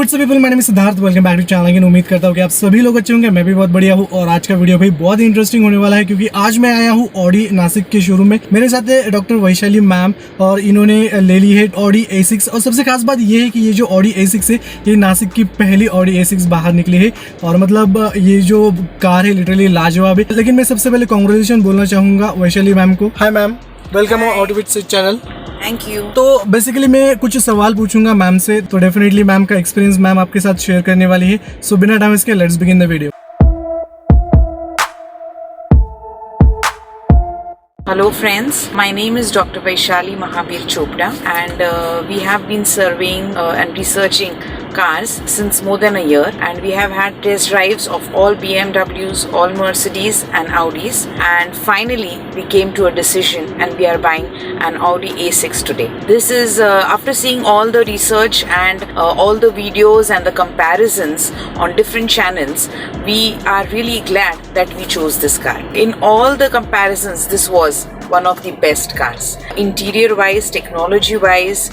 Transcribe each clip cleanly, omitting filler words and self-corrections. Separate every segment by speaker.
Speaker 1: What's up people, my name is Siddharth. Welcome back to channel. लेकिन उम्मीद करता हूँ कि आप सभी लोग अच्छे होंगे। मैं भी बहुत बढ़िया हूँ और आज का वीडियो भाई बहुत ही इंटरेस्टिंग होने वाला है क्योंकि आज मैं आया हूँ ऑडी नासिक के शोरूम में। मेरे साथ है डॉक्टर वैशाली मैम और इन्होंने ले ली है ऑडी A6। और सबसे खास बात ये है कि ये जो ऑडी A6 है ये नासिक की पहली ऑडी A6 बाहर निकली है और मतलब ये जो कार है लिटरली लाजवाब है। लेकिन मैं सबसे पहले कांग्रेचुलेशन बोलना चाहूँगा वैशाली मैम को। Hi ma'am, welcome on Autobits channel.
Speaker 2: Thank you.
Speaker 1: तो बेसिकली मैं कुछ सवाल पूछूंगा मैम से, तो डेफिनेटली मैम का एक्सपीरियंस मैम आपके साथ शेयर करने वाली है। सो बिना टाइम इसके let's begin the video.
Speaker 2: Hello friends, my name is Dr. Vaishali Mahavir Chopra and we have been surveying and researching cars since more than a year, and we have had test drives of all BMWs, all Mercedes and Audis, and finally we came to a decision and we are buying an Audi A6 today. This is after seeing all the research and all the videos and the comparisons on different channels, we are really glad that we chose this car. In all the comparisons, this was one of the best cars. Interior wise, technology wise,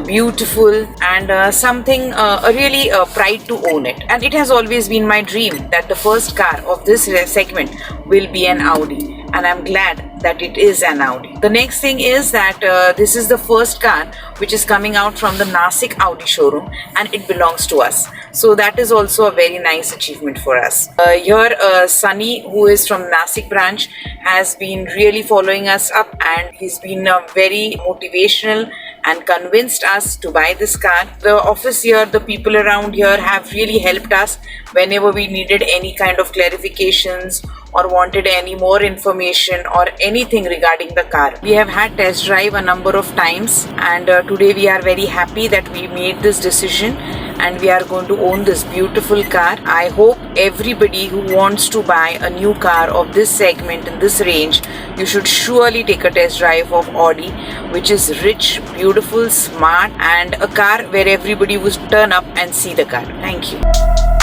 Speaker 2: beautiful, and something a really pride to own it. And it has always been my dream that the first car of this segment will be an Audi, and I'm glad that it is an Audi. The next thing is that this is the first car which is coming out from the Nashik Audi showroom, and it belongs to us. So that is also a very nice achievement for us. Here Sunny, who is from Nashik branch, has been really following us up, and he's been very motivational and convinced us to buy this car. The office here, the people around here have really helped us whenever we needed any kind of clarifications or wanted any more information or anything regarding the car. We have had test drive a number of times, and today we are very happy that we made this decision and we are going to own this beautiful car. I hope everybody who wants to buy a new car of this segment in this range, you should surely take a test drive of Audi, which is rich, beautiful, smart, and a car where everybody would turn up and see the car. Thank you.